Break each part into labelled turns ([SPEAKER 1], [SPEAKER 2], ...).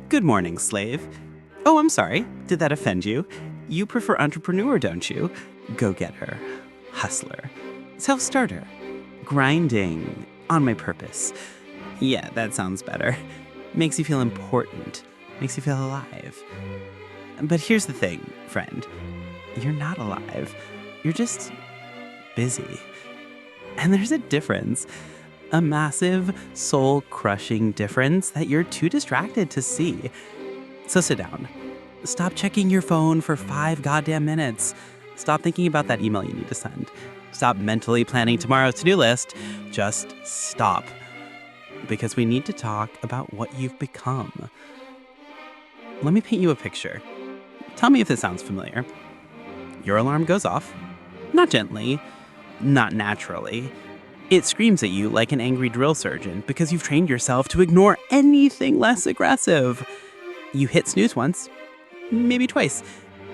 [SPEAKER 1] Good morning, slave. Oh, I'm sorry. Did that offend you? You prefer entrepreneur, don't you? Go-getter, hustler, self-starter, grinding, on my purpose. Yeah, that sounds better. Makes you feel important. Makes you feel alive. But here's the thing, friend. You're not alive. You're just busy. And there's a difference. A massive, soul-crushing difference that you're too distracted to see. So sit down. Stop checking your phone for 5 goddamn minutes. Stop thinking about that email you need to send. Stop mentally planning tomorrow's to-do list. Just stop. Because we need to talk about what you've become. Let me paint you a picture. Tell me if this sounds familiar. Your alarm goes off. Not gently. Not naturally. It screams at you like an angry drill sergeant because you've trained yourself to ignore anything less aggressive. You hit snooze once, maybe twice.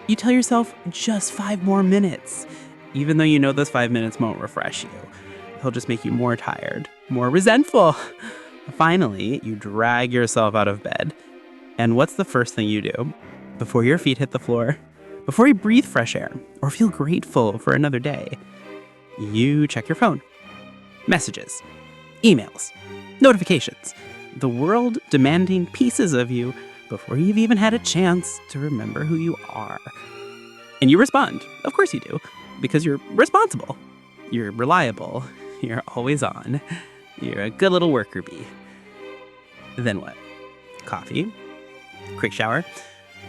[SPEAKER 1] You tell yourself just 5 more minutes, even though you know those 5 minutes won't refresh you. They'll just make you more tired, more resentful. Finally, you drag yourself out of bed. And what's the first thing you do? Before your feet hit the floor, before you breathe fresh air, or feel grateful for another day, you check your phone. Messages, emails, notifications, the world demanding pieces of you before you've even had a chance to remember who you are. And you respond. Of course you do, because you're responsible. You're reliable. You're always on. You're a good little worker bee. Then what? Coffee? Quick shower?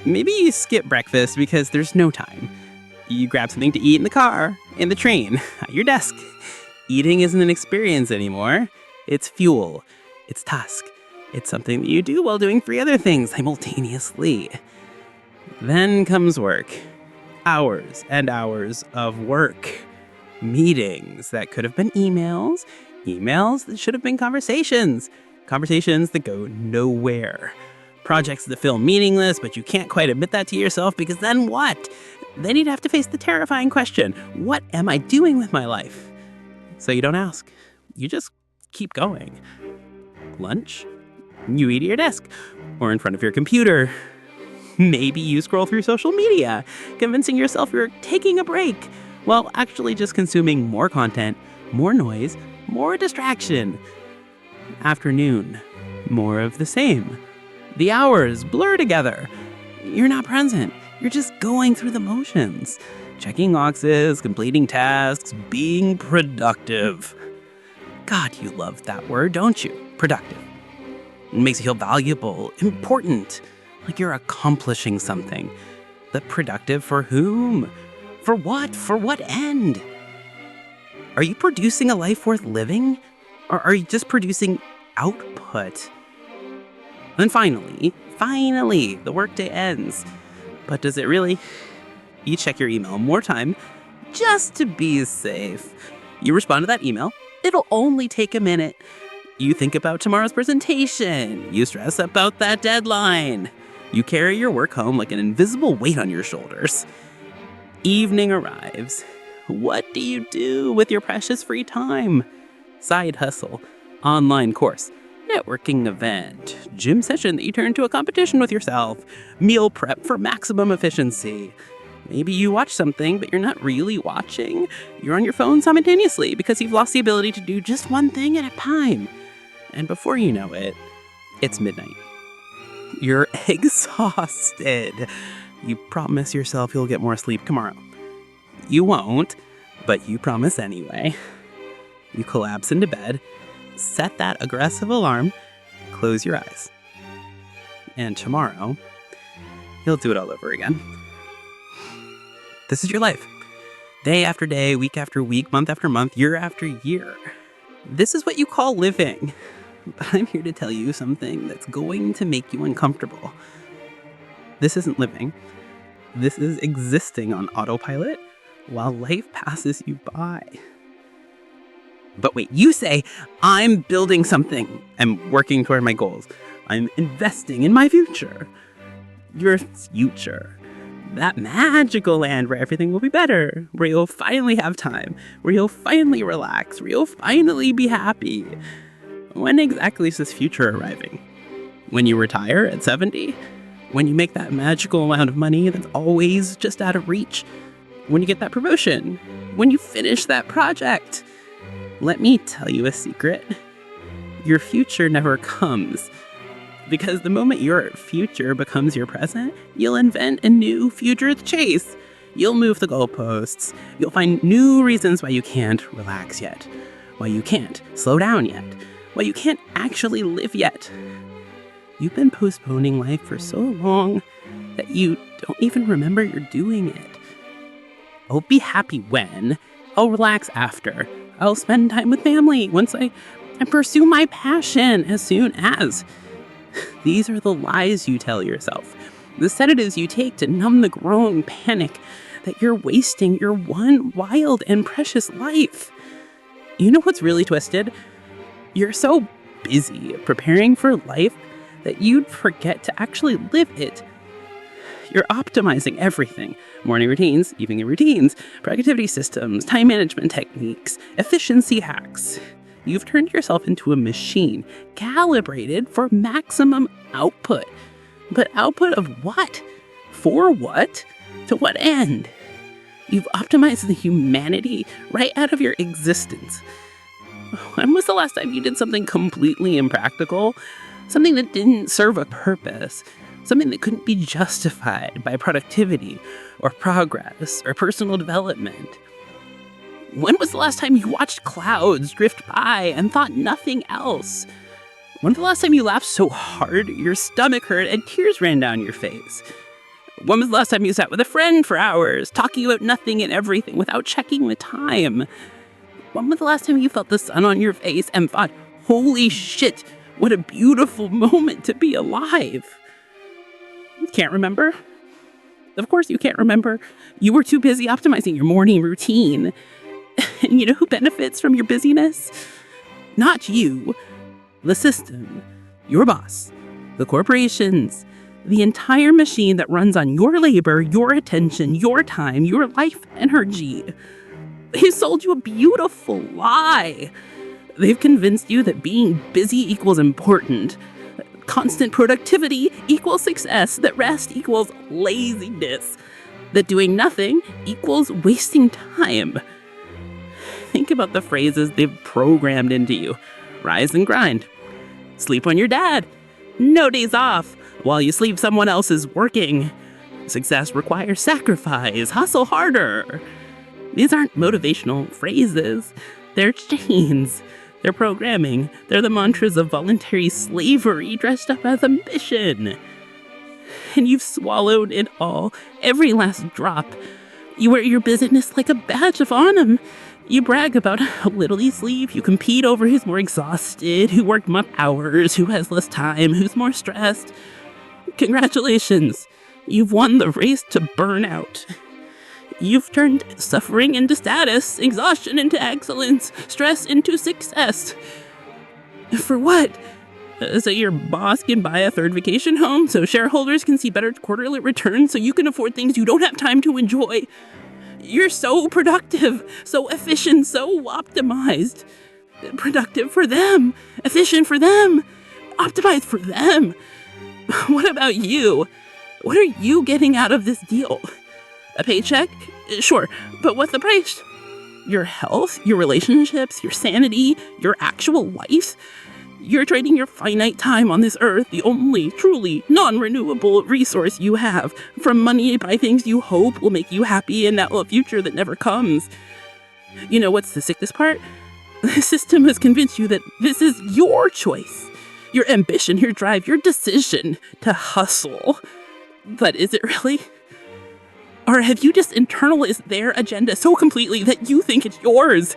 [SPEAKER 1] Maybe you skip breakfast because there's no time. You grab something to eat in the car, in the train, at your desk. Eating isn't an experience anymore. It's fuel. It's task. It's something that you do while doing 3 other things simultaneously. Then comes work. Hours and hours of work. Meetings that could have been emails. Emails that should have been conversations. Conversations that go nowhere. Projects that feel meaningless, but you can't quite admit that to yourself because then what? Then you'd have to face the terrifying question, what am I doing with my life? So you don't ask. You just keep going. Lunch? You eat at your desk or in front of your computer. Maybe you scroll through social media, convincing yourself you're taking a break, while actually just consuming more content, more noise, more distraction. Afternoon, more of the same. The hours blur together. You're not present. You're just going through the motions. Checking boxes, completing tasks, being productive. God, you love that word, don't you? Productive. It makes you feel valuable, important, like you're accomplishing something. But productive for whom? For what? For what end? Are you producing a life worth living? Or are you just producing output? And finally, the workday ends. But does it really? You check your email more time just to be safe. You respond to that email. It'll only take a minute. You think about tomorrow's presentation. You stress about that deadline. You carry your work home like an invisible weight on your shoulders. Evening arrives. What do you do with your precious free time? Side hustle, online course, networking event, gym session that you turn into a competition with yourself, meal prep for maximum efficiency. Maybe you watch something, but you're not really watching. You're on your phone simultaneously because you've lost the ability to do just one thing at a time. And before you know it, it's midnight. You're exhausted. You promise yourself you'll get more sleep tomorrow. You won't, but you promise anyway. You collapse into bed, set that aggressive alarm, close your eyes. And tomorrow, you'll do it all over again. This is your life. Day after day, week after week, month after month, year after year. This is what you call living. But I'm here to tell you something that's going to make you uncomfortable. This isn't living. This is existing on autopilot while life passes you by. But wait, you say, I'm building something. I'm working toward my goals. I'm investing in my future. Your future. That magical land where everything will be better, where you'll finally have time, where you'll finally relax, where you'll finally be happy. When exactly is this future arriving? When you retire at 70? When you make that magical amount of money that's always just out of reach? When you get that promotion? When you finish that project? Let me tell you a secret. Your future never comes. Because the moment your future becomes your present, you'll invent a new future to chase. You'll move the goalposts. You'll find new reasons why you can't relax yet. Why you can't slow down yet. Why you can't actually live yet. You've been postponing life for so long that you don't even remember you're doing it. I'll be happy when. I'll relax after. I'll spend time with family once I pursue my passion as soon as. These are the lies you tell yourself. The sedatives you take to numb the growing panic that you're wasting your one wild and precious life. You know what's really twisted? You're so busy preparing for life that you'd forget to actually live it. You're optimizing everything. Morning routines, evening routines, productivity systems, time management techniques, efficiency hacks. You've turned yourself into a machine, calibrated for maximum output. But output of what? For what? To what end? You've optimized the humanity right out of your existence. When was the last time you did something completely impractical? Something that didn't serve a purpose? Something that couldn't be justified by productivity or progress or personal development? When was the last time you watched clouds drift by and thought nothing else? When was the last time you laughed so hard your stomach hurt and tears ran down your face? When was the last time you sat with a friend for hours, talking about nothing and everything without checking the time? When was the last time you felt the sun on your face and thought, holy shit, what a beautiful moment to be alive? You can't remember? Of course you can't remember. You were too busy optimizing your morning routine. And you know who benefits from your busyness? Not you. The system. Your boss. The corporations. The entire machine that runs on your labor, your attention, your time, your life energy. They sold you a beautiful lie. They've convinced you that being busy equals important. Constant productivity equals success. That rest equals laziness. That doing nothing equals wasting time. Think about the phrases they've programmed into you. Rise and grind. Sleep on your dad. No days off. While you sleep, someone else is working. Success requires sacrifice. Hustle harder. These aren't motivational phrases. They're chains. They're programming. They're the mantras of voluntary slavery dressed up as ambition. And you've swallowed it all, every last drop. You wear your busyness like a badge of honor. You brag about how little you sleep. You compete over who's more exhausted, who worked more hours, who has less time, who's more stressed. Congratulations. You've won the race to burnout. You've turned suffering into status, exhaustion into excellence, stress into success. For what? So your boss can buy a third vacation home, so shareholders can see better quarterly returns, so you can afford things you don't have time to enjoy. You're so productive, so efficient, so optimized. Productive for them, efficient for them, optimized for them. What about you? What are you getting out of this deal? A paycheck? Sure, but what's the price? Your health, your relationships, your sanity, your actual life? You're trading your finite time on this earth, the only truly non-renewable resource you have, from money to buy things you hope will make you happy in that future that never comes. You know what's the sickest part? The system has convinced you that this is your choice, your ambition, your drive, your decision to hustle. But is it really? Or have you just internalized their agenda so completely that you think it's yours?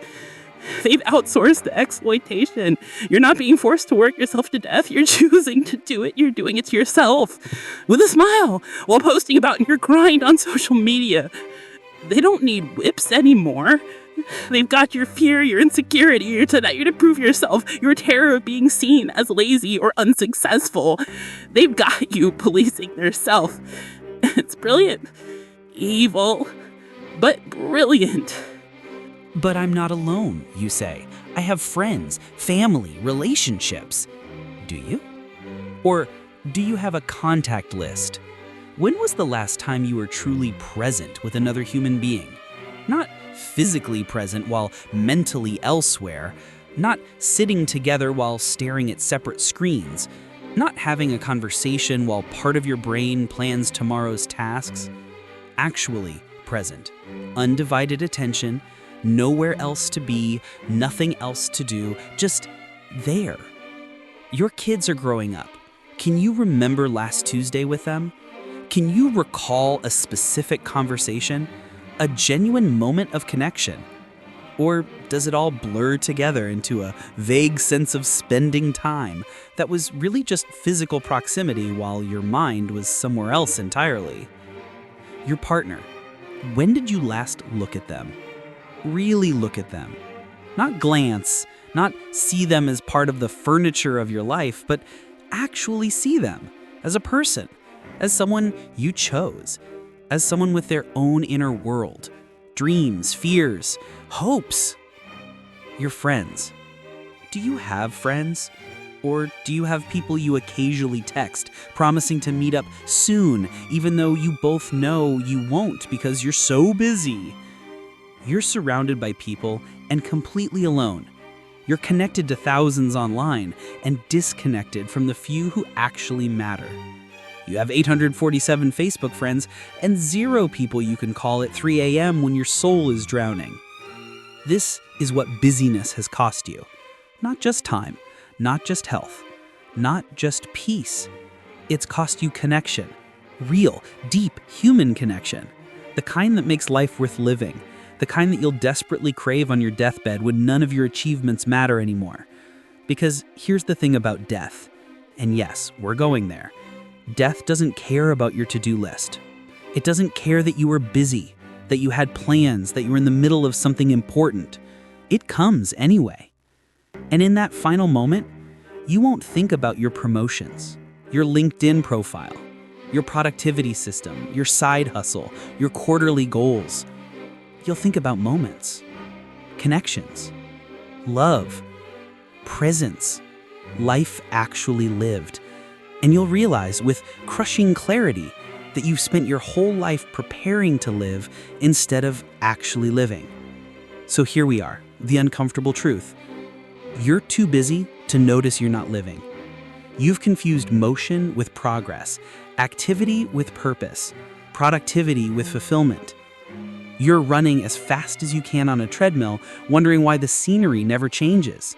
[SPEAKER 1] They've outsourced the exploitation. You're not being forced to work yourself to death. You're choosing to do it. You're doing it to yourself with a smile while posting about your grind on social media. They don't need whips anymore. They've got your fear, your insecurity, your desire to prove yourself, your terror of being seen as lazy or unsuccessful. They've got you policing their self. It's brilliant. Evil, but brilliant.
[SPEAKER 2] But I'm not alone, you say. I have friends, family, relationships. Do you? Or Do you have a contact list? When was the last time you were truly present with another human being? Not physically present while mentally elsewhere, not sitting together while staring at separate screens, not having a conversation while part of your brain plans tomorrow's tasks. Actually present, undivided attention, nowhere else to be, nothing else to do, just there. Your kids are growing up. Can you remember last Tuesday with them? Can you recall a specific conversation, a genuine moment of connection? Or does it all blur together into a vague sense of spending time that was really just physical proximity while your mind was somewhere else entirely? Your partner. When did you last look at them? Really look at them. Not glance, not see them as part of the furniture of your life, but actually see them as a person, as someone you chose, as someone with their own inner world, dreams, fears, hopes. Your friends. Do you have friends? Or do you have people you occasionally text, promising to meet up soon, even though you both know you won't because you're so busy? You're surrounded by people and completely alone. You're connected to thousands online and disconnected from the few who actually matter. You have 847 Facebook friends and 0 people you can call at 3 a.m. when your soul is drowning. This is what busyness has cost you. Not just time, not just health, not just peace. It's cost you connection. Real, deep, human connection. The kind that makes life worth living. The kind that you'll desperately crave on your deathbed when none of your achievements matter anymore. Because here's the thing about death. And yes, we're going there. Death doesn't care about your to-do list. It doesn't care that you were busy, that you had plans, that you were in the middle of something important. It comes anyway. And in that final moment, you won't think about your promotions, your LinkedIn profile, your productivity system, your side hustle, your quarterly goals. You'll think about moments, connections, love, presence, life actually lived. And you'll realize with crushing clarity that you've spent your whole life preparing to live instead of actually living. So here we are, the uncomfortable truth. You're too busy to notice you're not living. You've confused motion with progress, activity with purpose, productivity with fulfillment. You're running as fast as you can on a treadmill, wondering why the scenery never changes.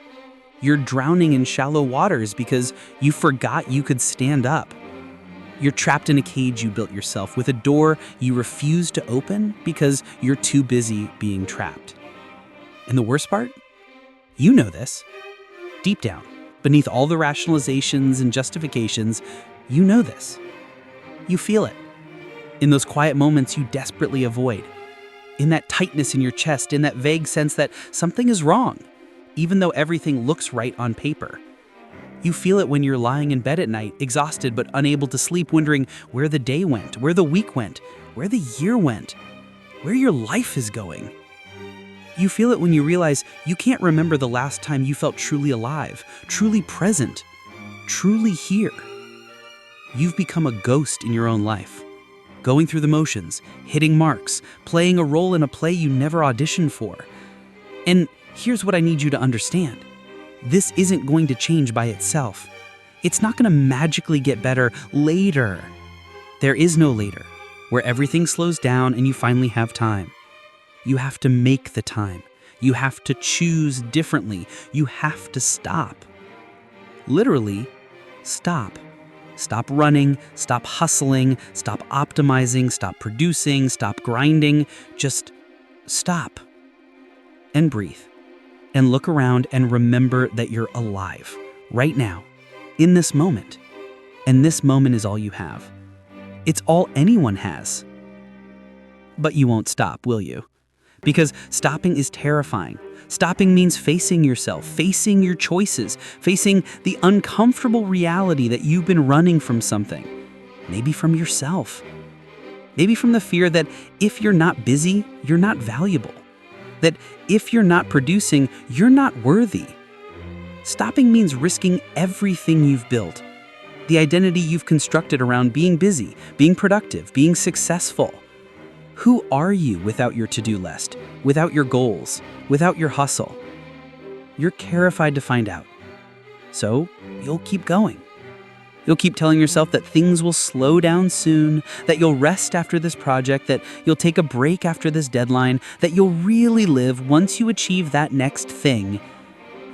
[SPEAKER 2] You're drowning in shallow waters because you forgot you could stand up. You're trapped in a cage you built yourself with a door you refuse to open because you're too busy being trapped. And the worst part? You know this. Deep down, beneath all the rationalizations and justifications, you know this. You feel it. In those quiet moments you desperately avoid. In that tightness in your chest, in that vague sense that something is wrong, even though everything looks right on paper. You feel it when you're lying in bed at night, exhausted but unable to sleep, wondering where the day went, where the week went, where the year went, where your life is going. You feel it when you realize you can't remember the last time you felt truly alive, truly present, truly here. You've become a ghost in your own life, going through the motions, hitting marks, playing a role in a play you never auditioned for. And here's what I need you to understand. This isn't going to change by itself. It's not going to magically get better later. There is no later, where everything slows down and you finally have time. You have to make the time. You have to choose differently. You have to stop. Literally, stop. Stop running, stop hustling, stop optimizing, stop producing, stop grinding. Just stop and breathe and look around and remember that you're alive right now, in this moment. And this moment is all you have. It's all anyone has. But you won't stop, will you? Because stopping is terrifying. Stopping means facing yourself, facing your choices, facing the uncomfortable reality that you've been running from something. Maybe from yourself. Maybe from the fear that if you're not busy, you're not valuable. That if you're not producing, you're not worthy. Stopping means risking everything you've built. The identity you've constructed around being busy, being productive, being successful. Who are you without your to-do list, without your goals, without your hustle? You're terrified to find out. So you'll keep going. You'll keep telling yourself that things will slow down soon, that you'll rest after this project, that you'll take a break after this deadline, that you'll really live once you achieve that next thing.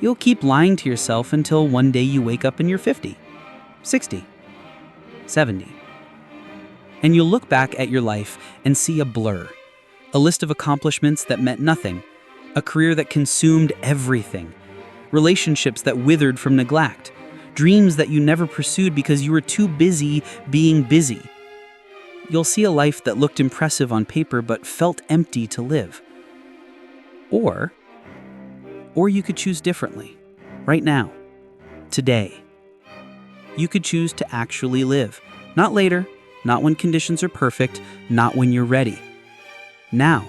[SPEAKER 2] You'll keep lying to yourself until one day you wake up and you're 50, 60, 70. And you'll look back at your life and see a blur, a list of accomplishments that meant nothing, a career that consumed everything, relationships that withered from neglect, dreams that you never pursued because you were too busy being busy. You'll see a life that looked impressive on paper but felt empty to live. Or you could choose differently, right now, today. You could choose to actually live, not later, not when conditions are perfect, not when you're ready. Now.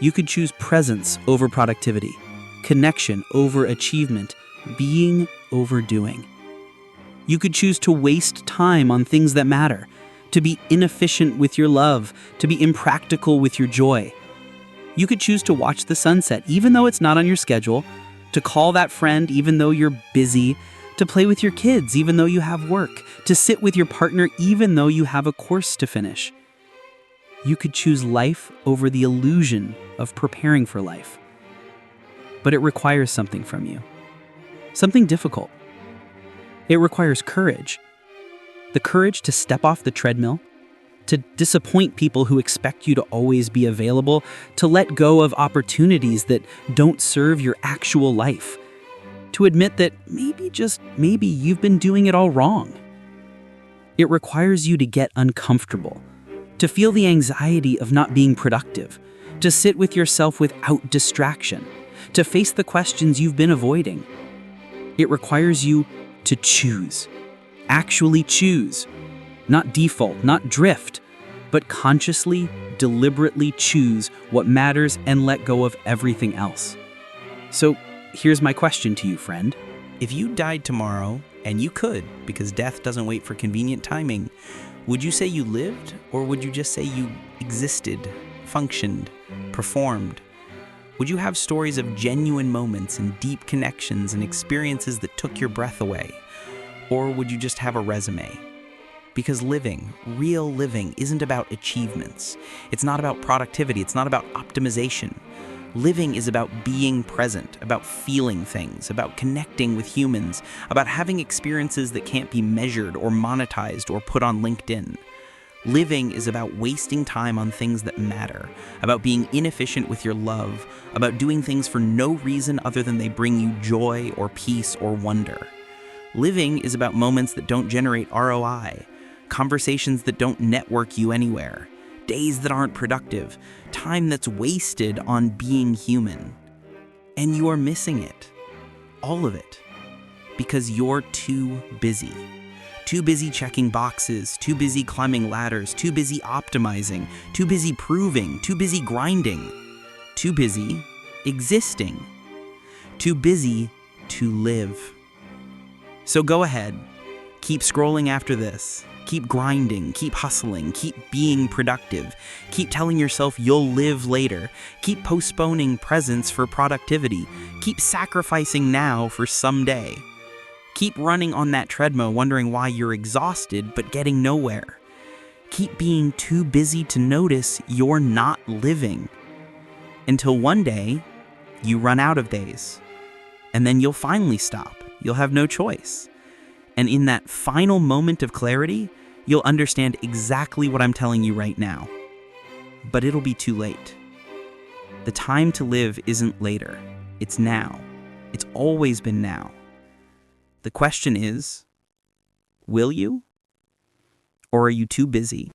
[SPEAKER 2] You could choose presence over productivity, connection over achievement, being over doing. You could choose to waste time on things that matter, to be inefficient with your love, to be impractical with your joy. You could choose to watch the sunset even though it's not on your schedule, to call that friend even though you're busy, to play with your kids even though you have work, to sit with your partner even though you have a course to finish. You could choose life over the illusion of preparing for life. But it requires something from you. Something difficult. It requires courage. The courage to step off the treadmill, to disappoint people who expect you to always be available, to let go of opportunities that don't serve your actual life, to admit that maybe, just maybe, you've been doing it all wrong. It requires you to get uncomfortable, to feel the anxiety of not being productive, to sit with yourself without distraction, to face the questions you've been avoiding. It requires you to choose, actually choose, not default, not drift, but consciously, deliberately choose what matters and let go of everything else. So here's my question to you, friend.
[SPEAKER 3] If you died tomorrow, and you could, because death doesn't wait for convenient timing, would you say you lived, or would you just say you existed, functioned, performed? Would you have stories of genuine moments and deep connections and experiences that took your breath away? Or would you just have a resume? Because living, real living, isn't about achievements. It's not about productivity. It's not about optimization. Living is about being present, about feeling things, about connecting with humans, about having experiences that can't be measured or monetized or put on LinkedIn. Living is about wasting time on things that matter, about being inefficient with your love, about doing things for no reason other than they bring you joy or peace or wonder. Living is about moments that don't generate ROI, conversations that don't network you anywhere, days that aren't productive, time that's wasted on being human. And you are missing it. All of it. Because you're too busy. Too busy checking boxes, too busy climbing ladders, too busy optimizing, too busy proving, too busy grinding, too busy existing, too busy to live. So go ahead, keep scrolling after this, keep grinding, keep hustling, keep being productive, keep telling yourself you'll live later, keep postponing presence for productivity, keep sacrificing now for someday. Keep running on that treadmill wondering why you're exhausted but getting nowhere. Keep being too busy to notice you're not living. Until one day, you run out of days. And then you'll finally stop. You'll have no choice. And in that final moment of clarity, you'll understand exactly what I'm telling you right now. But it'll be too late. The time to live isn't later. It's now. It's always been now. The question is, will you? Or are you too busy?